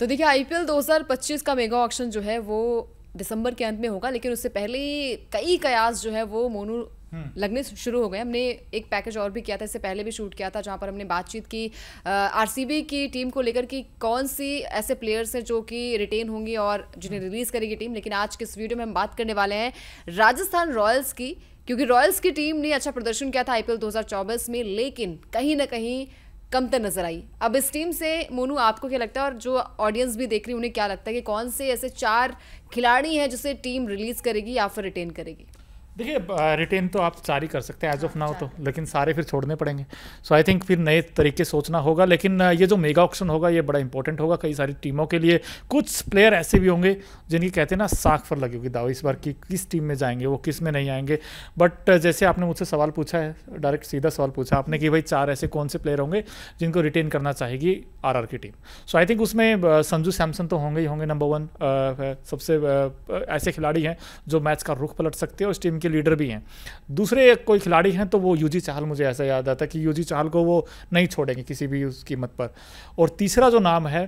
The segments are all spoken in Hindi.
तो देखिए आईपीएल 2025 का मेगा ऑक्शन जो है वो दिसंबर के अंत में होगा, लेकिन उससे पहले कई कयास जो है वो मोनू लगने शुरू हो गए। हमने एक पैकेज और भी किया था, इससे पहले भी शूट किया था, जहां पर हमने बातचीत की आरसीबी की टीम को लेकर कि कौन सी ऐसे प्लेयर्स हैं जो कि रिटेन होंगे और जिन्हें रिलीज करेगी टीम। लेकिन आज के इस वीडियो में हम बात करने वाले हैं राजस्थान रॉयल्स की, क्योंकि रॉयल्स की टीम ने अच्छा प्रदर्शन किया था आईपीएल 2024 में, लेकिन कहीं ना कहीं कमतर नजर आई। अब इस टीम से मोनू आपको क्या लगता है, और जो ऑडियंस भी देख रही है उन्हें क्या लगता है कि कौन से ऐसे 4 खिलाड़ी हैं जिसे टीम रिलीज करेगी या फिर रिटेन करेगी? देखिए, रिटेन तो आप 4 ही कर सकते हैं एज ऑफ नाउ तो, लेकिन सारे फिर छोड़ने पड़ेंगे। सो आई थिंक फिर नए तरीके सोचना होगा। लेकिन ये जो मेगा ऑक्शन होगा ये बड़ा इंपॉर्टेंट होगा कई सारी टीमों के लिए। कुछ प्लेयर ऐसे भी होंगे जिनकी कहते हैं ना साख पर लगी होगी दाव इस बार की, किस टीम में जाएंगे वो, किस में नहीं आएंगे। बट जैसे आपने मुझसे सवाल पूछा है, डायरेक्ट सीधा सवाल पूछा आपने कि भाई 4 ऐसे कौन से प्लेयर होंगे जिनको रिटेन करना चाहेगी आरआर की टीम। सो आई थिंक उसमें संजू सैमसन तो होंगे ही होंगे, नंबर 1 सबसे ऐसे खिलाड़ी हैं जो मैच का रुख पलट सकते हैं और इस टीम के लीडर भी हैं। दूसरे कोई खिलाड़ी हैं तो वो यूजी चाहल, मुझे ऐसा याद आता है कि यूजी चाहल को वो नहीं छोड़ेंगे किसी भी उस कीमत पर। और तीसरा जो नाम है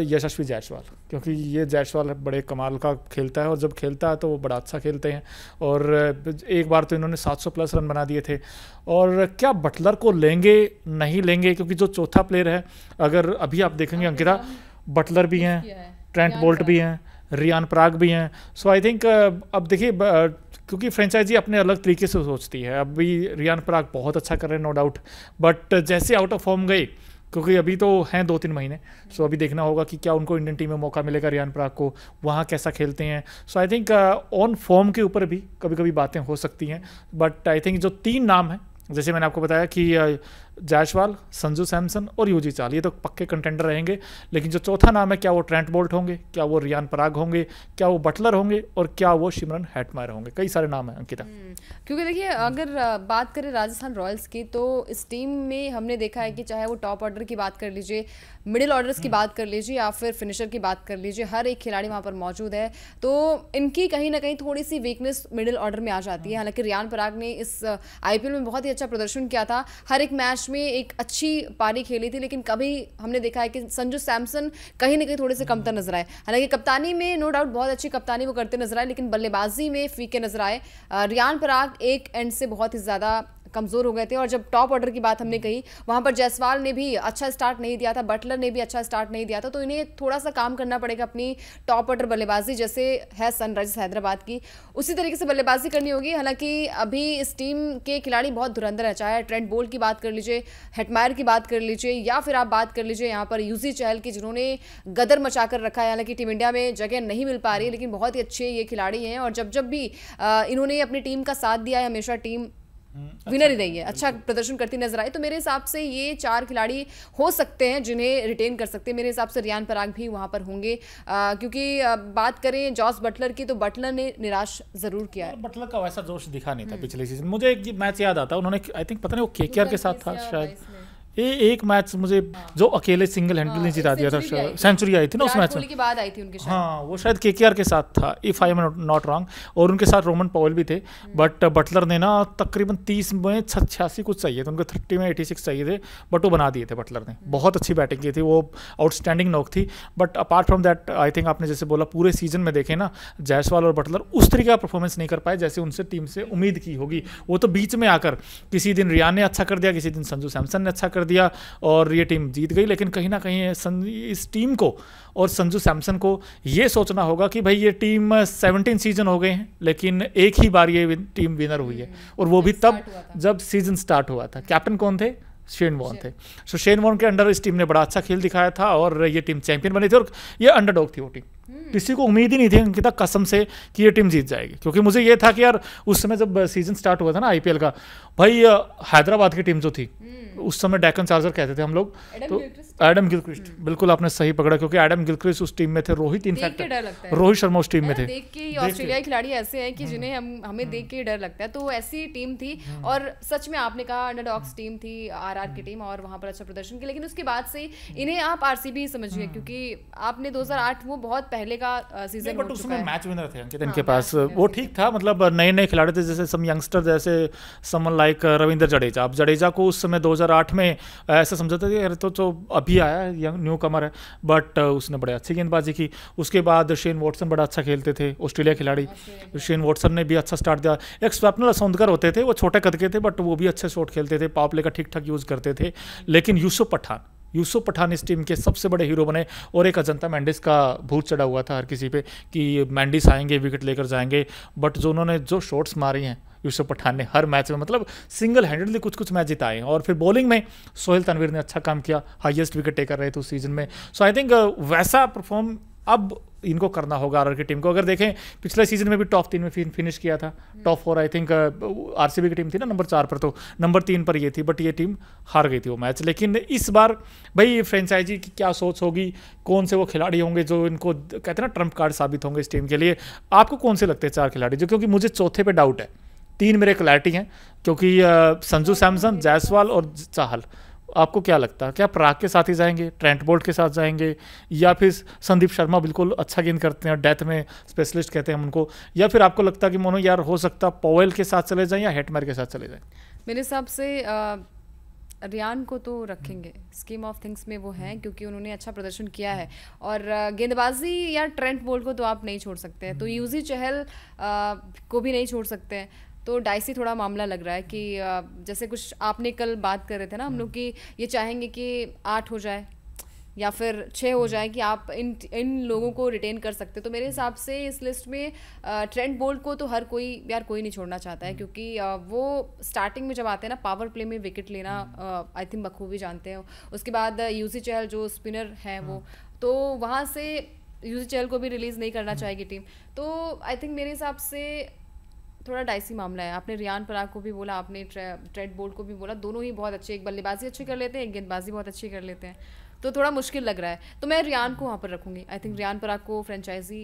यशस्वी जायसवाल, क्योंकि ये जायसवाल बड़े कमाल का खेलता है और जब खेलता है तो वो बड़ा अच्छा खेलते हैं। और एक बार तो इन्होंने 700 प्लस रन बना दिए थे। और क्या बटलर को लेंगे नहीं लेंगे, क्योंकि जो चौथा प्लेयर है, अगर अभी आप देखेंगे अंकिता, बटलर भी हैं, ट्रेंट बोल्ट भी हैं, रियान पराग भी हैं। सो आई थिंक अब देखिए, क्योंकि फ्रेंचाइजी अपने अलग तरीके से सोचती है। अभी रियान पराग बहुत अच्छा कर रहे हैं नो डाउट, बट जैसे आउट ऑफ फॉर्म गए, क्योंकि अभी तो हैं 2-3 महीने, सो अभी देखना होगा कि क्या उनको इंडियन टीम में मौका मिलेगा रियान पराग को, वहाँ कैसा खेलते हैं। सो आई थिंक ऑन फॉर्म के ऊपर भी कभी कभी बातें हो सकती हैं। बट आई थिंक जो 3 नाम हैं, जैसे मैंने आपको बताया कि जायसवाल, संजू सैमसन और यूजी चाहल, ये तो पक्के कंटेंडर रहेंगे। लेकिन जो चौथा नाम है, क्या वो ट्रेंट बोल्ट होंगे, क्या वो रियान पराग होंगे, क्या वो बटलर होंगे, और क्या वो सिमरन हेटमायर होंगे? कई सारे नाम हैं अंकिता। क्योंकि देखिए अगर बात करें राजस्थान रॉयल्स की, तो इस टीम में हमने देखा है कि चाहे वो टॉप ऑर्डर की बात कर लीजिए, मिडिल ऑर्डर्स की बात कर लीजिए या फिर फिनिशर की बात कर लीजिए, हर एक खिलाड़ी वहाँ पर मौजूद है। तो इनकी कहीं ना कहीं थोड़ी सी वीकनेस मिडिल ऑर्डर में आ जाती है। हालांकि रियान पराग ने इस आईपीएल में बहुत ही अच्छा प्रदर्शन किया था, हर एक मैच में एक अच्छी पारी खेली थी, लेकिन कभी हमने देखा है कि संजू सैमसन कहीं ना कहीं थोड़े से कमतर नजर आए। हालांकि कप्तानी में नो डाउट बहुत अच्छी कप्तानी वो करते नजर आए, लेकिन बल्लेबाजी में फीके नजर आए। रियान पराग एक एंड से बहुत ही ज़्यादा कमज़ोर हो गए थे। और जब टॉप ऑर्डर की बात हमने कही, वहाँ पर जायसवाल ने भी अच्छा स्टार्ट नहीं दिया था, बटलर ने भी अच्छा स्टार्ट नहीं दिया था। तो इन्हें थोड़ा सा काम करना पड़ेगा अपनी टॉप ऑर्डर बल्लेबाजी, जैसे है सनराइजर्स हैदराबाद की, उसी तरीके से बल्लेबाजी करनी होगी। हालांकि अभी इस टीम के खिलाड़ी बहुत धुरंधर है, चाहे ट्रेंट बोल्ट की बात कर लीजिए, हेटमायर की बात कर लीजिए, या फिर आप बात कर लीजिए यहाँ पर यूजी चहल की, जिन्होंने गदर मचा कर रखा है। हालांकि टीम इंडिया में जगह नहीं मिल पा रही है, लेकिन बहुत ही अच्छे ये खिलाड़ी हैं। और जब जब भी इन्होंने अपनी टीम का साथ दिया है, हमेशा टीम विनर ही रही है, अच्छा प्रदर्शन करती नजर आई। तो मेरे हिसाब से ये 4 खिलाड़ी हो सकते हैं जिन्हें रिटेन कर सकते हैं। मेरे हिसाब से रियान पराग भी वहां पर होंगे, क्योंकि बात करें जॉस बटलर की, तो बटलर ने निराश जरूर किया है। बटलर का वैसा जोश दिखा नहीं था पिछले सीजन। मुझे एक मैच याद आता है, उन्होंने आई थिंक पता नहीं वो केकेआर के साथ था शायद, एक मैच मुझे जो अकेले सिंगल हैंडल जिता दिया था, सेंचुरी आई थी ना उस मैच में, की बाद आई थी उनके शायद। हाँ वो शायद केकेआर के साथ था, if I am not wrong. और उनके साथ रोमन पॉवेल भी थे। बट बटलर ने ना तकरीबन 30 में 86 कुछ चाहिए थे उनको, 30 में 86 चाहिए थे, बट वो बना दिए थे बटलर ने। बहुत अच्छी बैटिंग की थी, वो आउटस्टैंडिंग नॉक थी। But apart from that I think आपने जैसे बोला, पूरे सीजन में देखें ना, जायसवाल और बटलर उस तरीके का परफॉर्मेंस नहीं कर पाए जैसे उनसे टीम से उम्मीद की होगी। वो तो बीच में आकर किसी दिन रियान ने अच्छा कर दिया, किसी दिन संजू सैमसन ने अच्छा कर दिया और ये टीम जीत गई। लेकिन कहीं ना कहीं इस टीम को और संजू सैमसन को ये सोचना होगा कि भाई ये टीम 17 सीजन हो गए हैं, लेकिन एक ही बार ये टीम विनर हुई है, और वो भी तब जब सीजन स्टार्ट हुआ था। कैप्टन कौन थे? शेन वॉर्न थे। सो शेन वॉर्न के अंडर इस टीम ने बड़ा अच्छा खेल दिखाया था और ये टीम चैंपियन बनी थी। और ये अंडरडॉग थी वो टीम, किसी को उम्मीद ही नहीं थी अंकिता कसम से कि ये टीम जीत जाएगी। क्योंकि मुझे ये था कि यार उस समय जब सीजन स्टार्ट हुआ था ना आईपीएल का, भाई हैदराबाद की टीम जो थी उस समय डेक्कन चार्जर कहते थे हम लोग, तो एडम गिलक्रिस्ट, बिल्कुल आपने सही पकड़ा, क्योंकि एडम गिलक्रिस्ट उस टीम में थे, रोहित इनफैक्ट रोहित शर्मा उस टीम में थे। देख के ऑस्ट्रेलियाई खिलाड़ी ऐसे हैं कि जिन्हें हमें देख के डर लगता है, तो ऐसी टीम थी। और सच में आपने कहा अंडरडॉग्स टीम थी आरआर की टीम, और वहां पर अच्छा प्रदर्शन किया। लेकिन उसके बाद से इन्हें आप आरसीबी समझिए, क्योंकि आपने 2008 वो बहुत पहले का सीजन, बट उसमें मैच विनर थे अंकित इनके पास, वो ठीक था। मतलब नए नए खिलाड़ी थे, जैसे सम यंगस्टर, जैसे समवन लाइक रविंद्र जडेजा। अब जडेजा को उस समय 2008 में ऐसा समझा था कि तो अभी आया है, यंग न्यू कमर है, बट उसने बड़े अच्छी गेंदबाजी की। उसके बाद शेन वॉटसन बड़ा अच्छा खेलते थे, ऑस्ट्रेलिया खिलाड़ी। शेन वॉटसन ने भी अच्छा स्टार्ट दिया। एक स्वप्निल असोंदकर होते थे, वो छोटे कद के थे बट वो भी अच्छे शॉट खेलते थे, पावर प्ले का ठीक ठाक यूज़ करते थे। लेकिन यूसुफ पठान इस टीम के सबसे बड़े हीरो बने, और एक अजंता मैंडिस का भूत चढ़ा हुआ था हर किसी पे कि मैंडिस आएंगे विकेट लेकर जाएंगे, बट जो उन्होंने जो शॉट्स मारे हैं यूसुफ पठान ने हर मैच में, मतलब सिंगल हैंडेडली कुछ मैच जिताए। और फिर बॉलिंग में सोहेल तनवीर ने अच्छा काम किया, हाईएस्ट विकेट टेकर रहे थे उस सीजन में। सो आई थिंक वैसा परफॉर्म अब इनको करना होगा आरआर की टीम को। अगर देखें पिछले सीजन में भी टॉप 3 में फिनिश किया था, टॉप 4 आई थिंक आरसीबी की टीम थी ना नंबर 4 पर, तो नंबर 3 पर ये थी, बट ये टीम हार गई थी वो मैच। लेकिन इस बार भाई फ्रेंचाइजी की क्या सोच होगी, कौन से वो खिलाड़ी होंगे जो इनको कहते हैं ना ट्रम्प कार्ड साबित होंगे इस टीम के लिए। आपको कौन से लगते हैं 4 खिलाड़ी जो, क्योंकि मुझे चौथे पे डाउट है, 3 मेरे क्लैरिटी हैं, क्योंकि संजू सैमसन, जायसवाल और चाहल। आपको क्या लगता है, क्या पराग के साथ ही जाएंगे, ट्रेंट बोल्ट के साथ जाएंगे, या फिर संदीप शर्मा बिल्कुल अच्छा गेंद करते हैं, डेथ में स्पेशलिस्ट कहते हैं उनको, या फिर आपको लगता है कि मोनो यार हो सकता पॉवेल के साथ चले जाएं या हेटमेयर के साथ चले जाएं? मेरे हिसाब से रियान को तो रखेंगे, स्कीम ऑफ थिंग्स में वो हैं, क्योंकि उन्होंने अच्छा प्रदर्शन किया है। और गेंदबाजी या ट्रेंट बोल्ट को तो आप नहीं छोड़ सकते हैं, तो यूजी चहल को भी नहीं छोड़ सकते हैं। तो डाइसी थोड़ा मामला लग रहा है कि जैसे कुछ आपने कल बात कर रहे थे ना हम लोग कि ये चाहेंगे कि 8 हो जाए या फिर 6 हो जाए कि आप इन लोगों को रिटेन कर सकते। तो मेरे हिसाब से इस लिस्ट में ट्रेंट बोल्ट को तो हर कोई नहीं छोड़ना चाहता है, क्योंकि वो स्टार्टिंग में जब आते हैं ना पावर प्ले में विकेट लेना आई थिंक बखूबी जानते हैं। उसके बाद यूजी चहल जो स्पिनर हैं वो, तो वहाँ से यूजी चहल को भी रिलीज़ नहीं करना चाहेगी टीम। तो आई थिंक मेरे हिसाब से थोड़ा डाइसी मामला है। आपने रियान पराग को भी बोला, आपने ट्रेंट बोल्ट को भी बोला, दोनों ही बहुत अच्छे, एक बल्लेबाजी अच्छी कर लेते हैं, एक गेंदबाजी बहुत अच्छी कर लेते हैं, तो थोड़ा मुश्किल लग रहा है। तो मैं रियान को वहाँ पर रखूँगी। आई थिंक रियान पराग को फ्रेंचाइजी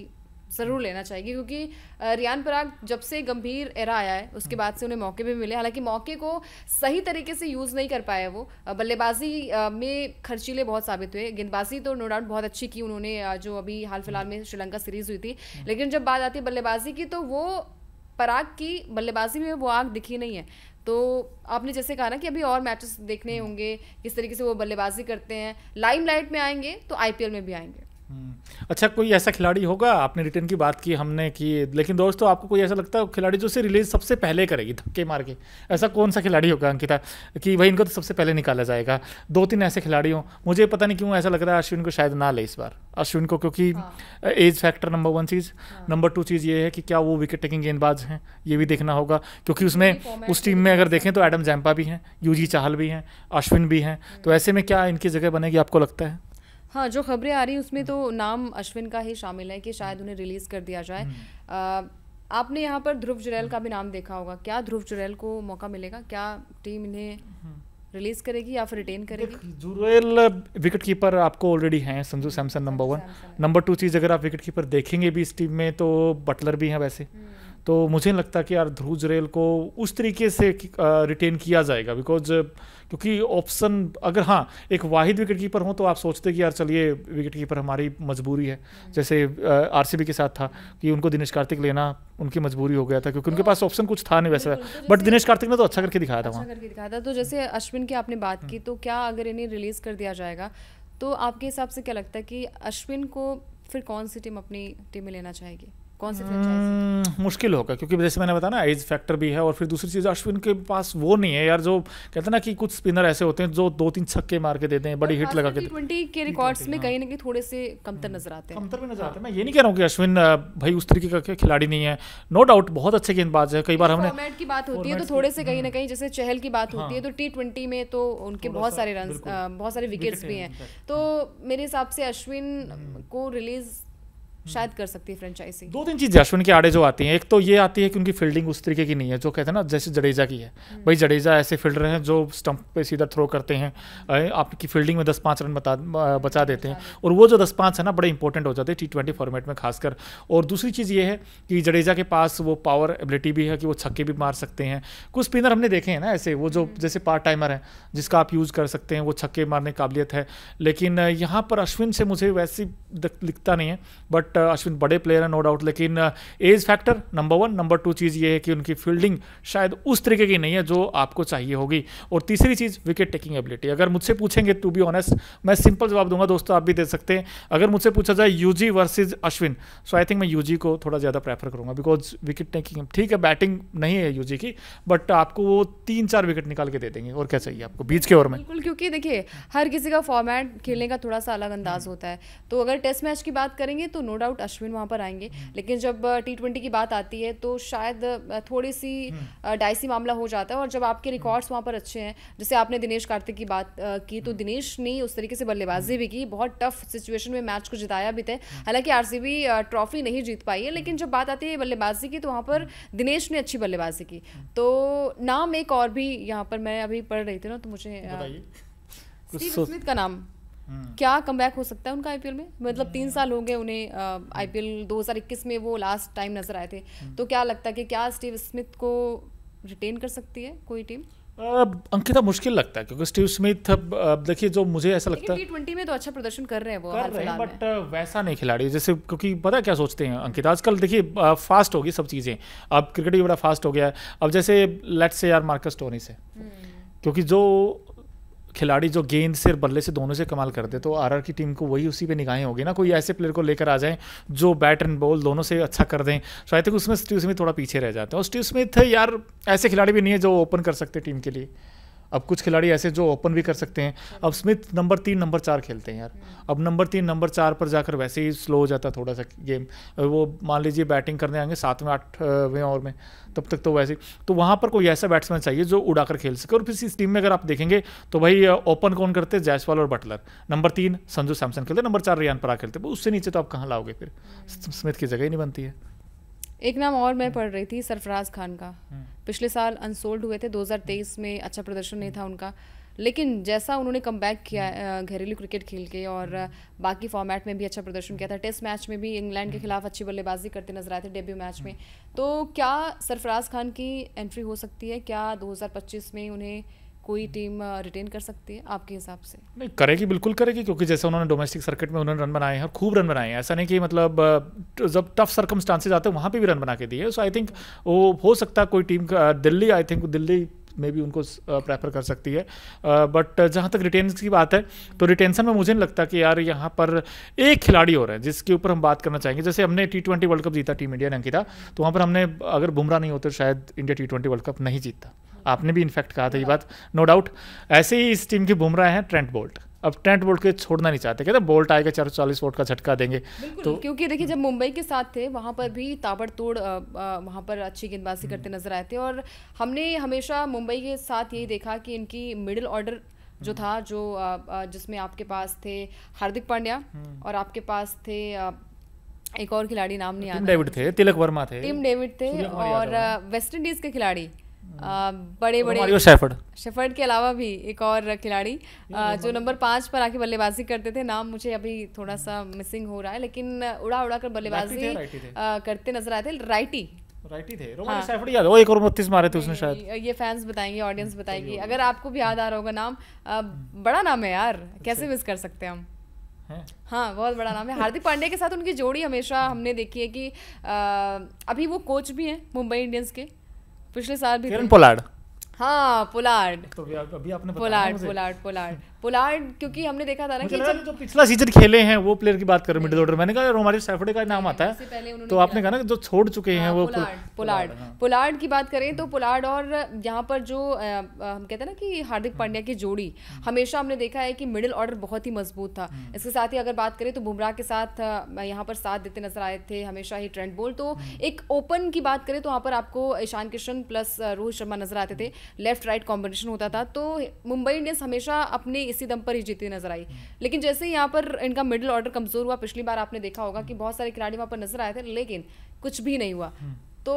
ज़रूर लेना चाहिए, क्योंकि रियान पराग जब से गंभीर एरा आया है उसके बाद से उन्हें मौके भी मिले, हालांकि मौके को सही तरीके से यूज़ नहीं कर पाए वो। बल्लेबाजी में खर्चीले बहुत साबित हुए, गेंदबाजी तो नो डाउट बहुत अच्छी की उन्होंने, जो अभी हाल फिलहाल में श्रीलंका सीरीज़ हुई थी। लेकिन जब बात आती है बल्लेबाजी की, तो वो पराग की बल्लेबाजी में वो आग दिखी नहीं है। तो आपने जैसे कहा ना कि अभी और मैचेस देखने होंगे किस तरीके से वो बल्लेबाजी करते हैं, लाइमलाइट में आएंगे तो आईपीएल में भी आएंगे। अच्छा, कोई ऐसा खिलाड़ी होगा, आपने रिटर्न की बात की हमने की, लेकिन दोस्तों आपको कोई ऐसा लगता है खिलाड़ी जो से रिलीज सबसे पहले करेगी धक्के मार के, ऐसा कौन सा खिलाड़ी होगा अंकिता कि भाई इनको तो सबसे पहले निकाला जाएगा? 2-3 ऐसे खिलाड़ी हों। मुझे पता नहीं क्यों ऐसा लग रहा है अश्विन को शायद ना ले इस बार, अश्विन को, क्योंकि एज फैक्टर नंबर 1 चीज़, नंबर 2 चीज़ ये है कि क्या वो विकेट टेकिंग गेंदबाज हैं, ये भी देखना होगा, क्योंकि उसमें उस टीम में अगर देखें तो एडम जैम्पा भी हैं, यूजी चाहल भी हैं, अश्विन भी हैं, तो ऐसे में क्या इनकी जगह बनेगी आपको लगता है? हाँ, जो खबरें आ रही उसमें तो नाम अश्विन का ही शामिल है कि शायद उन्हें रिलीज़ कर दिया जाए। आपने यहाँ पर ध्रुव जुरैल का भी नाम देखा होगा, क्या ध्रुव जुरैल को मौका मिलेगा? क्या टीम इन्हें रिलीज करेगी या फिर रिटेन करेगी? जुरैल विकेट कीपर आपको ऑलरेडी हैं, संजू सैमसन नंबर 1, नंबर 2 चीज़ अगर आप विकेट कीपर देखेंगे भी इस टीम में तो बटलर भी हैं वैसे, तो मुझे नहीं लगता कि यार ध्रुव जुरैल को उस तरीके से रिटेन किया जाएगा, बिकॉज क्योंकि ऑप्शन अगर हाँ एक वाहिद विकेट कीपर हो तो आप सोचते कि यार चलिए विकेट कीपर हमारी मजबूरी है, जैसे आरसीबी के साथ था कि उनको दिनेश कार्तिक लेना उनकी मजबूरी हो गया था, क्योंकि उनके पास ऑप्शन कुछ था नहीं वैसा, बट दिनेश कार्तिक ने तो अच्छा करके दिखाया था वहाँ। तो जैसे अश्विन की आपने बात की, तो क्या अगर इन्हें रिलीज कर दिया जाएगा तो आपके हिसाब से क्या लगता है कि अश्विन को फिर कौन सी टीम अपनी टीम में लेना चाहेगी, कौन सी फ्रेंचाइजी? मुश्किल होगा, क्योंकि जैसे मैंने बताया ना एज फैक्टर भी है, और फिर दूसरी चीज़ अश्विन के पास वो नहीं है यार, जो कहते हैं ना कि कुछ स्पिनर ऐसे होते हैं जो 2-3 छक्के मार के देते हैं, बड़ी हिट लगा के। T20 के रिकॉर्ड्स में कहीं ना कहीं थोड़े से कमतर नजर आते हैं, कमतर भी नजर आते हैं। मैं ये नहीं कह रहा हूँ कि अश्विन भाई उस तरीके का खिलाड़ी नहीं है, नो डाउट बहुत अच्छे गेंदबाज है। कई बार हमने फॉर्मेट की बात होती है तो थोड़े से कहीं ना कहीं, जैसे चहल की बात होती है तो T20 में तो उनके बहुत सारे रन, बहुत सारे विकेट्स भी हैं, तो मेरे हिसाब से अश्विन को रिलीज शायद कर सकती है फ्रेंचाइजी। 2-3 चीज़ें अश्विन के आड़े जो आती हैं, एक तो ये आती है कि उनकी फील्डिंग उस तरीके की नहीं है जो कहते हैं ना जैसे जडेजा की है। भाई जडेजा ऐसे फील्डर हैं जो स्टंप पे सीधा थ्रो करते हैं, आपकी फील्डिंग में 10-5 रन बचा देते हैं, और वो जो 10-5 है ना बड़े इंपॉर्टेंट हो जाते हैं T20 फॉर्मेट में खासकर। और दूसरी चीज़ ये है कि जडेजा के पास वो पावर एबिलिटी भी है कि वो छक्के भी मार सकते हैं। कुछ स्पिनर हमने देखे हैं ना ऐसे, वो जो जैसे पार्ट टाइमर है जिसका आप यूज़ कर सकते हैं, वो छक्के मारने की काबिलियत है, लेकिन यहाँ पर अश्विन से मुझे वैसी दिखता नहीं है। बट बट अश्विन बड़े प्लेयर हैं नो डाउट, लेकिन एज फैक्टर नंबर 1, नंबर 2 चीज़ ये है कि उनकी फील्डिंग शायद उस तरीके की नहीं है जो आपको चाहिए होगी, और तीसरी चीज़ विकेट टेकिंग एबिलिटी। अगर मुझसे पूछेंगे टू बी ऑनेस्ट, मैं सिंपल जवाब दूंगा दोस्तों, आप भी दे सकते हैं। अगर मुझसे पूछा जाए Yuzi versus Ashwin, so I think मैं यूजी को थोड़ा ज़्यादा प्रेफर करूंगा, बिकॉज विकेट टेकिंग ठीक है, बैटिंग नहीं है यूजी की, बट आपको वो 3-4 विकेट निकाल के दे देंगे, और क्या चाहिए आपको बीच के ओवर में। बिल्कुल, क्योंकि देखिए हर किसी का फॉर्मेट खेलने का थोड़ा सा अलग अंदाज होता है, तो अगर टेस्ट मैच की बात करेंगे तो नो डाउट अश्विन वहाँ पर आएंगे, लेकिन जब T20 की बात आती है तो शायद थोड़ी सी डाइसी मामला हो जाता है। और जब आपके रिकॉर्ड्स वहाँ पर अच्छे हैं, जैसे आपने दिनेश कार्तिक की बात की, तो दिनेश ने उस तरीके से बल्लेबाजी भी की, बहुत टफ सिचुएशन में मैच को जिताया भी थे। हालांकि आरसीबी ट्रॉफी नहीं जीत पाई है, लेकिन जब बात आती है बल्लेबाजी की तो वहाँ पर दिनेश ने अच्छी बल्लेबाजी की। तो नाम एक और भी यहाँ पर मैं अभी पढ़ रही थी ना, तो मुझे स्टीव स्मिथ का नाम, क्या कमबैक हो सकता है उनका आईपीएल में? मतलब 3 साल हो गए उन्हें, आईपीएल 2021 में वो लास्ट टाइम नजर आए थे, तो क्या लगता है कि क्या स्टीव स्मिथ को रिटेन कर सकती है कोई टीम? अंकिता मुश्किल लगता है, क्योंकि स्टीव स्मिथ देखिए, जो मुझे ऐसा लगता है T20 में तो अच्छा प्रदर्शन कर रहे हैं वो हाल फिलहाल में, बट वैसा नहीं खिलाड़ी जैसे, क्योंकि पता है क्या सोचते हैं अंकिता, आजकल देखिए फास्ट होगी सब चीज़ें, अब क्रिकेट भी बड़ा फास्ट हो गया है। अब जैसे लेट्स से यार मार्कस स्टोइनिस है, क्योंकि जो खिलाड़ी जो गेंद से बल्ले से दोनों से कमाल कर दे, तो आरआर की टीम को वही उसी पे निगाहें होगी ना, कोई ऐसे प्लेयर को लेकर आ जाए जो बैट एंड बॉल दोनों से अच्छा कर दें, शायद तक उसमें स्टीव स्मिथ थोड़ा पीछे रह जाते हैं। और स्टीव स्मिथ यार ऐसे खिलाड़ी भी नहीं है जो ओपन कर सकते टीम के लिए, अब कुछ खिलाड़ी ऐसे जो ओपन भी कर सकते हैं। अब स्मिथ नंबर 3 नंबर 4 खेलते हैं यार, अब नंबर 3 नंबर 4 पर जाकर वैसे ही स्लो हो जाता है थोड़ा सा गेम, वो मान लीजिए बैटिंग करने आएंगे 7वें 8वें ओवर में, तब तक तो वैसे, तो वहाँ पर कोई ऐसा बैट्समैन चाहिए जो उड़ाकर खेल सके। और फिर इस टीम में अगर आप देखेंगे तो भाई ओपन कौन करते हैं, जायसवाल और बटलर, नंबर 3 संजू सैमसन खेलते, नंबर 4 रियान पराग खेलते, उससे नीचे तो आप कहाँ लाओगे, फिर स्मिथ की जगह ही नहीं बनती है। एक नाम और मैं पढ़ रही थी, सरफराज खान का, पिछले साल अनसोल्ड हुए थे, 2023 में अच्छा प्रदर्शन नहीं था उनका, लेकिन जैसा उन्होंने कमबैक किया घरेलू क्रिकेट खेल के, और बाकी फॉर्मेट में भी अच्छा प्रदर्शन किया था, टेस्ट मैच में भी इंग्लैंड के खिलाफ अच्छी बल्लेबाजी करते नजर आए थे डेब्यू मैच में, तो क्या सरफराज खान की एंट्री हो सकती है? क्या 2025 में उन्हें कोई टीम रिटेन कर सकती है आपके हिसाब से? नहीं करेगी, बिल्कुल करेगी, क्योंकि जैसे उन्होंने डोमेस्टिक सर्किट में उन्होंने रन बनाए हैं, खूब रन बनाए हैं, ऐसा नहीं कि मतलब जब टफ सर्कमस्टांसेज आते हैं वहाँ पे भी रन बना के दिए, सो आई थिंक वो हो सकता है कोई टीम का, दिल्ली आई थिंक दिल्ली में भी उनको प्रेफर कर सकती है। बट जहाँ तक रिटेंस की बात है, तो रिटेंशन में मुझे नहीं लगता कि यार यहाँ पर एक खिलाड़ी और है जिसके ऊपर हम बात करना चाहेंगे। जैसे हमने T20 वर्ल्ड कप जीता टीम इंडिया ने अंकिता, तो वहाँ पर हमने अगर बुमराह नहीं होते तो शायद इंडिया T20 वर्ल्ड कप नहीं जीतता, आपने भी इनफैक्ट कहा था ये बात, नो डाउट। ऐसे ही इस टीम की बुमराह हैं ट्रेंट बोल्ट, अब ट्रेंट बोल्ट के छोड़ना नहीं चाहते, कहते बोल्ट आएगा 440 वोट का झटका देंगे, तो क्योंकि देखिए जब मुंबई के साथ थे वहाँ पर भी ताबड़तोड़ वहाँ पर अच्छी गेंदबाजी करते नजर आए थे, और हमने हमेशा मुंबई के साथ यही देखा कि इनकी मिडिल ऑर्डर जो था, जो जिसमें आपके पास थे हार्दिक पांड्या और आपके पास थे एक और खिलाड़ी, नाम नहीं आ रहा, टिम डेविड थे, तिलक वर्मा थे, टिम डेविड थे, और वेस्ट इंडीज के खिलाड़ी बड़े बड़े शेफर्ड के अलावा भी एक और खिलाड़ी जो नंबर 5 पर आके बल्लेबाजी करते थे, नाम मुझे अभी थोड़ा सा मिसिंग हो रहा है, लेकिन उड़ा उड़ा कर बल्लेबाजी करते नजर आए थे, राइटी थे, रोमानी सैफर्ड याद है, वो 1 और 32 मारे थे उसने शायद, ये फैंस बताएंगे, ऑडियंस बताएगी, अगर आपको भी याद आ रहा होगा नाम, बड़ा नाम है यार, कैसे मिस कर सकते हैं हम। हाँ बहुत बड़ा नाम है। हार्दिक पांड्या के साथ उनकी जोड़ी हमेशा हमने देखी है कि अभी वो कोच भी हैं मुंबई इंडियंस के, पिछले साल भी पोलार्ड, हाँ पोलार्ड, तो अभी आपने पोलार्ड क्योंकि हमने देखा था ना कि जो पिछला सीजन खेले हैं वो प्लेयर की बात कर रहे हैं मिडिल ऑर्डर, मैंने कहा रोमारियो सैफर्ड का नाम आता है, तो आपने कहा ना जो छोड़ चुके हैं वो पोलार्ड की बात करें तो पोलार्ड, और यहाँ पर जो हम कहते हैं ना कि हार्दिक पांड्या की जोड़ी, हमेशा हमने देखा है कि मिडिल ऑर्डर बहुत ही मजबूत था। इसके साथ ही अगर बात करें तो बुमराह के साथ यहाँ पर साथ देते नजर आए थे हमेशा ही ट्रेंट बोल्ट, तो एक ओपन की बात करें तो वहाँ पर आपको ईशान किशन प्लस रोहित शर्मा नजर आते थे, लेफ्ट राइट कॉम्बिनेशन होता था, तो मुंबई इंडियंस हमेशा अपने इसी दम पर ही जीती नजर आई। लेकिन जैसे ही यहाँ पर इनका मिडिल ऑर्डर कमजोर हुआ, पिछली बार आपने देखा होगा कि बहुत सारे खिलाड़ी वहाँ पर नजर आए थे लेकिन कुछ भी नहीं हुआ, तो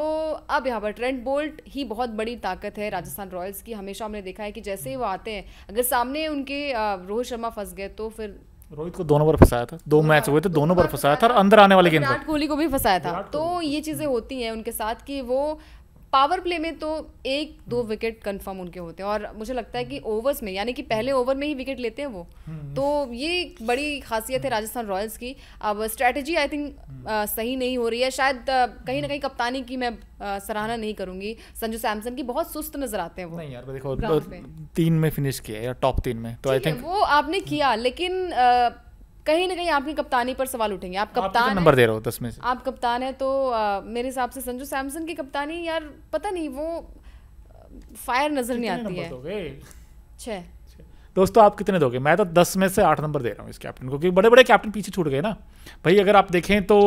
अब यहाँ पर ट्रेंट बोल्ट ही बहुत बड़ी ताकत है राजस्थान रॉयल्स की। हमेशा हमने देखा है कि जैसे ही वो आते हैं, अगर सामने उनके रोहित शर्मा फंस गए तो फिर रोहित को 2 बार फंसाया था, 2 मैच हुए थे, दोनों बार फंसाया था, और अंदर आने वाले गेंद विराट कोहली को भी फंसाया था, तो ये चीजें होती हैं उनके साथ कि वो पावर प्ले में तो 1-2 विकेट कंफर्म उनके होते हैं, और मुझे लगता है कि ओवर्स में, यानी कि पहले ओवर में ही विकेट लेते हैं वो। तो ये बड़ी खासियत है राजस्थान रॉयल्स की। अब स्ट्रैटेजी आई थिंक सही नहीं हो रही है, शायद कहीं ना कहीं कप्तानी की मैं सराहना नहीं करूंगी संजू सैमसन की, बहुत सुस्त नजर आते हैं वो। नहीं यार देखो 3 में फिनिश किया या टॉप 3 में, तो आई थिंक वो आपने किया, लेकिन कहीं ना कहीं आपकी कप्तानी पर सवाल उठेंगे। आप कप्तान नंबर दे रहे हो 10 में से, आप कप्तान है तो मेरे हिसाब से संजू सैमसन की कप्तानी यार पता नहीं, वो फायर नजर नहीं आती है। 6 दोस्तों आप कितने दोगे? मैं तो 10 में से 8 नंबर दे रहा हूँ इस कैप्टन को, क्योंकि बड़े बड़े कैप्टन पीछे छूट गए ना भाई। अगर आप देखें तो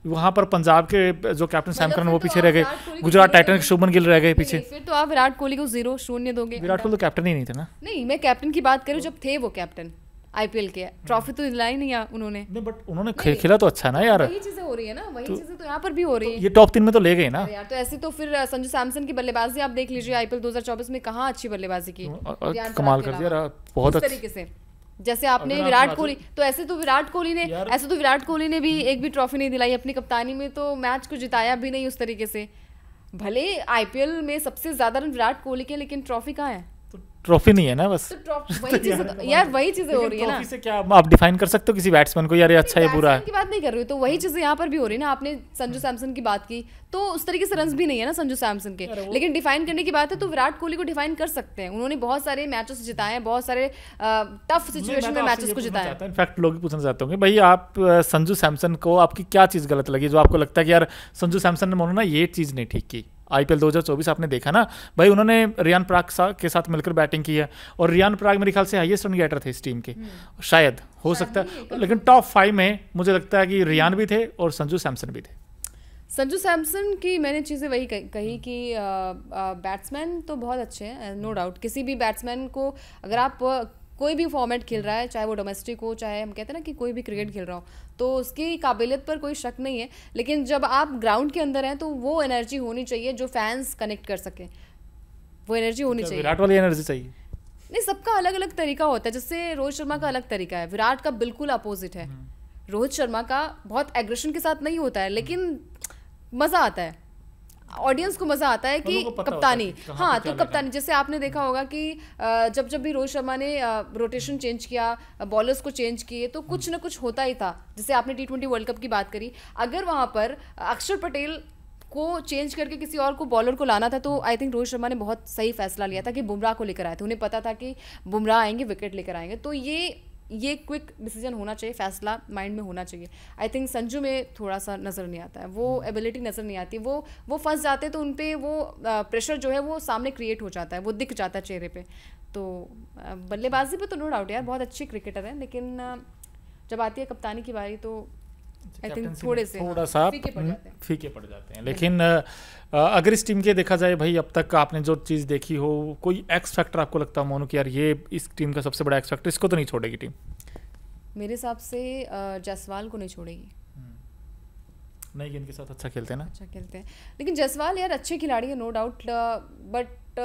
वहाँ पर पंजाब के जो कैप्टन सैम करन वो पीछे रह गए, गुजरात टाइटंस के शुभमन गिल रह गए पीछे। फिर तो आप विराट कोहली को 0-0 दोगे। विराट कोहली तो कैप्टन ही नहीं थे ना। नहीं, मैं कैप्टन की बात करूँ, जब थे वो कैप्टन आईपीएल के, ट्रॉफी तो दिलाई नहीं उन्होंने। नहीं बट उन्होंने खेला तो अच्छा ना यार। वही चीजें हो रही है ना, वही चीजें तो यहाँ पर भी हो रही है। ये टॉप 3 में तो ले गए ना यार। तो ऐसे तो फिर संजू सैमसन की बल्लेबाजी आप देख लीजिए, आईपीएल 2024 में कहाँ अच्छी बल्लेबाजी की, कमाल कर दिया बहुत अच्छे तरीके से। जैसे आपने विराट कोहली, तो ऐसे तो विराट कोहली ने भी एक भी ट्रॉफी नहीं दिलाई अपनी कप्तानी में, तो मैच को जिताया भी नहीं उस तरीके से। भले आईपीएल में सबसे ज्यादा रन विराट कोहली के, लेकिन ट्रॉफी कहाँ है? ट्रॉफी नहीं है ना बस। तो वही चीजें यार, वही चीजें हो रही है ना। ट्रॉफी से क्या आप डिफाइन कर सकते हो किसी बैट्समैन को, यार ये अच्छा है बुरा है? की बात नहीं कर रही हूँ, तो वही चीजें यहाँ पर भी हो रही है ना। आपने संजू सैमसन की बात की, तो उस तरीके से रन्स भी नहीं है ना संजू सैमसन के, लेकिन डिफाइन करने की बात है तो विराट कोहली को डिफाइन कर सकते हैं। उन्होंने बहुत सारे मैचेस जिताए हैं, बहुत सारे टफ सिचुएशन में मैचेस को जिताया है। इनफैक्ट लोग पूछना चाहते होंगे भाई आप संजू सैमसन को आपकी क्या चीज़ गलत लगी, जो आपको लगता है कि यार संजू सैमसन ने मानो ना ये चीज़ नहीं ठीक की? आईपीएल 2024 आपने देखा ना भाई, उन्होंने रियान पराग के साथ मिलकर बैटिंग की है, और रियान पराग मेरे ख्याल से हाईएस्ट रन गेटर थे इस टीम के, शायद हो सकता है। लेकिन टॉप 5 में मुझे लगता है कि रियान भी थे और संजू सैमसन भी थे। संजू सैमसन की मैंने चीज़ें वही कही कि बैट्समैन तो बहुत अच्छे हैं, नो डाउट। किसी भी बैट्समैन को अगर आप कोई भी फॉर्मेट खेल रहा है, चाहे वो डोमेस्टिक हो, चाहे हम कहते हैं ना कि कोई भी क्रिकेट खेल रहा हो, तो उसकी काबिलियत पर कोई शक नहीं है। लेकिन जब आप ग्राउंड के अंदर हैं तो वो एनर्जी होनी चाहिए जो फैंस कनेक्ट कर सके, वो एनर्जी होनी चाहिए। विराट वाली एनर्जी चाहिए? नहीं, सबका अलग अलग तरीका होता है। जैसे रोहित शर्मा का अलग तरीका है, विराट का बिल्कुल अपोजिट है। रोहित शर्मा का बहुत एग्रेशन के साथ नहीं होता है, लेकिन मज़ा आता है, ऑडियंस को मज़ा आता है कि कप्तानी। हाँ, तो कप्तानी जैसे आपने देखा होगा कि जब भी रोहित शर्मा ने रोटेशन चेंज किया, बॉलर्स को चेंज किए, तो कुछ ना कुछ होता ही था। जैसे आपने T20 वर्ल्ड कप की बात करी, अगर वहाँ पर अक्षर पटेल को चेंज करके किसी और को बॉलर को लाना था, तो आई थिंक रोहित शर्मा ने बहुत सही फैसला लिया था कि बुमराह को लेकर आए थे। उन्हें पता था कि बुमराह आएंगे, विकेट लेकर आएंगे, तो ये क्विक डिसीजन होना चाहिए, फैसला माइंड में होना चाहिए। आई थिंक संजू में थोड़ा सा नज़र नहीं आता है, वो एबिलिटी नज़र नहीं आती। वो फंस जाते तो उन पे वो प्रेशर जो है वो सामने क्रिएट हो जाता है, वो दिख जाता है चेहरे पे। तो बल्लेबाजी पे तो नो डाउट यार बहुत अच्छी क्रिकेटर है, लेकिन जब आती है कप्तानी की बारी तो आई थिंक थोड़ा सा फीके पड़ जाते हैं। लेकिन अगर इस टीम के देखा जाए भाई, अब तक आपने जो चीज़ देखी हो, कोई एक्स फैक्टर आपको लगता हो मोनू कि यार ये इस टीम का सबसे बड़ा एक्स फैक्टर, इसको तो नहीं छोड़ेगी टीम? मेरे हिसाब से जायसवाल को नहीं छोड़ेगी। नहीं, इनके साथ अच्छा खेलते हैं ना, अच्छा खेलते हैं, लेकिन जायसवाल यार अच्छे खिलाड़ी है नो डाउट, बट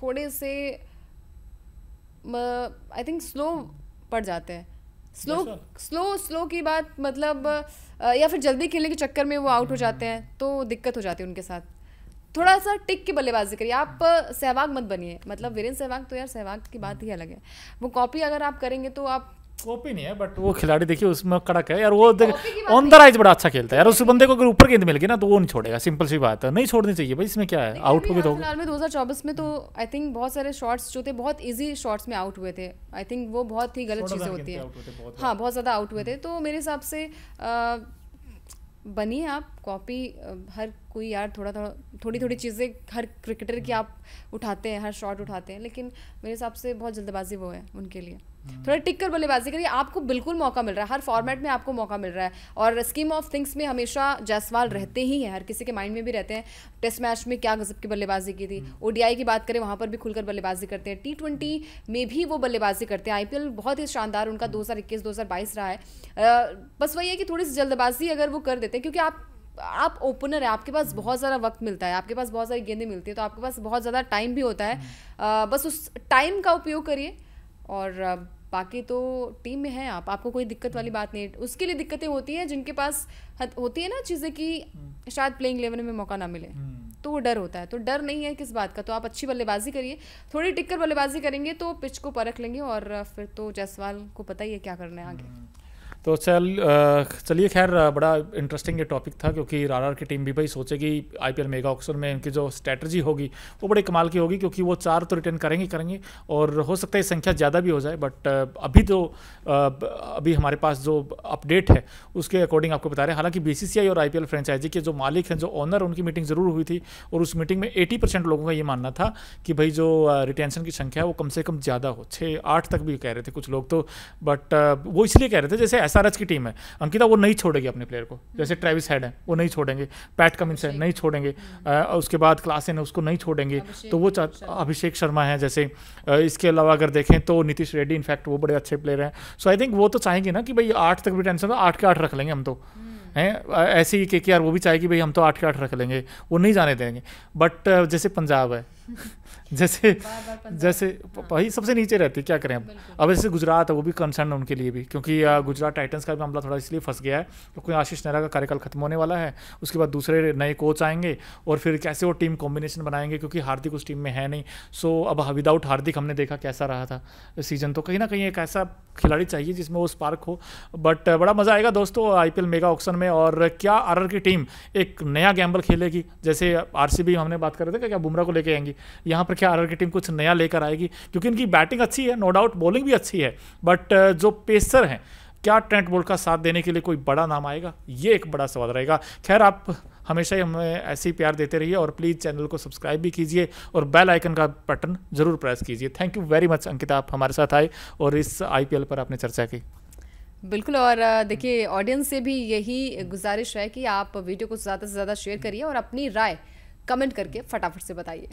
थोड़े से आई थिंक स्लो पड़ जाते हैं। स्लो की बात मतलब या फिर जल्दी खेलने के चक्कर में वो आउट हो जाते हैं, तो दिक्कत हो जाती है उनके साथ। थोड़ा सा टिक के बल्लेबाजी करिए, आप सहवाग मत बनिए। मतलब वीरेंद्र सहवाग तो यार सहवाग की बात ही अलग है, वो कॉपी अगर आप करेंगे तो आप कॉपी नहीं है, बट वो खिलाड़ी देखिए उसमें कड़क है यार, वो ऑन द राइज बड़ा अच्छा खेलता है यार। उस बंदे को अगर ऊपर गेंद मिल गई ना तो वो नहीं छोड़ेगा, सिंपल सी बात है, नहीं छोड़नी चाहिए भाई, इसमें क्या है, आउट हो गए तो। फिलहाल में 2024 में तो आई थिंक बहुत सारे शॉट्स जो थे बहुत इजी शॉट्स में आउट हुए थे। आई थिंक वो बहुत ही गलत चीज़ें होती है। हाँ, बहुत ज़्यादा आउट हुए थे, तो मेरे हिसाब से बनिए आप कॉपी। हर कोई यार थोड़ी चीज़ें हर क्रिकेटर की आप उठाते हैं, हर शॉट उठाते हैं, लेकिन मेरे हिसाब से बहुत जल्दबाजी वो है उनके लिए। थोड़ा टिक कर बल्लेबाजी करिए, आपको बिल्कुल मौका मिल रहा है, हर फॉर्मेट में आपको मौका मिल रहा है, और स्कीम ऑफ थिंग्स में हमेशा जायसवाल रहते ही हैं, हर किसी के माइंड में भी रहते हैं। टेस्ट मैच में क्या गजब की बल्लेबाजी की थी, ओडीआई की बात करें वहाँ पर भी खुलकर बल्लेबाजी करते हैं, T20 में भी वो बल्लेबाजी करते हैं। आईपीएल बहुत ही शानदार उनका 2021-2022 रहा है। बस वही है कि थोड़ी सी जल्दबाजी अगर वो कर देते हैं, क्योंकि आप ओपनर है, आपके पास बहुत ज़्यादा वक्त मिलता है, आपके पास बहुत सारी गेंदें मिलती है, तो आपके पास बहुत ज़्यादा टाइम भी होता है। बस उस टाइम का उपयोग करिए, और बाकी तो टीम में है आपको कोई दिक्कत वाली बात नहीं है। उसके लिए दिक्कतें होती हैं जिनके पास होती है ना चीज़ें कि शायद प्लेइंग 11 में मौका ना मिले। तो वो डर होता है। तो डर नहीं है किस बात का, तो आप अच्छी बल्लेबाजी करिए, थोड़ी टिककर बल्लेबाजी करेंगे तो पिच को परख लेंगे और फिर तो जायसवाल को पता ही है क्या करना है आगे। तो चलिए खैर बड़ा इंटरेस्टिंग ये टॉपिक था, क्योंकि आरआर की टीम भी भाई सोचेगी आईपीएल मेगा ऑक्शन में इनकी जो स्ट्रैटेजी होगी वो बड़े कमाल की होगी, क्योंकि वो 4 तो रिटर्न करेंगे और हो सकता है संख्या ज़्यादा भी हो जाए। बट अभी हमारे पास जो अपडेट है उसके अकॉर्डिंग आपको बता रहे हैं, हालांकि बीसीसीआई और आईपीएल फ्रेंचाइजी के जो मालिक हैं, जो ऑनर, उनकी मीटिंग ज़रूर हुई थी और उस मीटिंग में 80% लोगों का ये मानना था कि भाई जो रिटेंशन की संख्या है वो कम से कम ज़्यादा हो, 6-8 तक भी कह रहे थे कुछ लोग तो। बट वो इसलिए कह रहे थे, जैसे एसआरएच की टीम है, अंकिता वो नहीं छोड़ेगी अपने प्लेयर को, जैसे ट्रेविस हेड है वो नहीं छोड़ेंगे, पैट कमिंस है नहीं छोड़ेंगे, उसके बाद क्लासन है उसको नहीं छोड़ेंगे, तो वो अभिषेक शर्मा है जैसे, इसके अलावा अगर देखें तो नीतीश रेड्डी, इनफैक्ट वो बड़े अच्छे प्लेयर हैं। सो आई थिंक वो तो चाहेंगे ना कि भाई 8 तक भी टेंशन हो, 8 के 8 रख लेंगे हम तो हैं। ऐसे ही केकेआर वो भी चाहेगी भाई हम तो 8 के 8 रख लेंगे, वो नहीं जाने देंगे। बट जैसे पंजाब है जैसे भाई सबसे नीचे रहती है, क्या करें अब जैसे गुजरात है वो भी कंसर्न है उनके लिए भी, क्योंकि गुजरात टाइटंस का भी मामला थोड़ा इसलिए फंस गया है क्योंकि आशीष नेहरा का कार्यकाल खत्म होने वाला है, उसके बाद दूसरे नए कोच आएंगे और फिर कैसे वो टीम कॉम्बिनेशन बनाएंगे, क्योंकि हार्दिक उस टीम में है नहीं। सो अब विदाउट हार्दिक हमने देखा कैसा रहा था सीजन, तो कहीं ना कहीं एक ऐसा खिलाड़ी चाहिए जिसमें वो स्पार्क हो। बट बड़ा मज़ा आएगा दोस्तों आईपीएल मेगा ऑक्शन में। और क्या आरआर की टीम एक नया गैम्बल खेलेगी, जैसे आरसीबी हमने बात कर रहे थे क्या बुमराह को लेके आएंगी, यहाँ पर क्या आरआर की टीम कुछ नया लेकर आएगी, क्योंकि इनकी बैटिंग अच्छी है नो डाउट, बॉलिंग भी अच्छी है, बट जो पेसर हैं क्या ट्रेंट बोल्ट का साथ देने के लिए कोई बड़ा नाम आएगा, ये एक बड़ा सवाल रहेगा। खैर आप हमेशा ही हमें ऐसे ही प्यार देते रहिए और प्लीज़ चैनल को सब्सक्राइब भी कीजिए और बेल आइकन का बटन जरूर प्रेस कीजिए। Thank you very much Ankita, आप हमारे साथ आए और इस आईपीएल पर आपने चर्चा की। बिल्कुल, और देखिए ऑडियंस से भी यही गुजारिश है कि आप वीडियो को ज़्यादा से ज़्यादा शेयर करिए और अपनी राय कमेंट करके फटाफट से बताइए।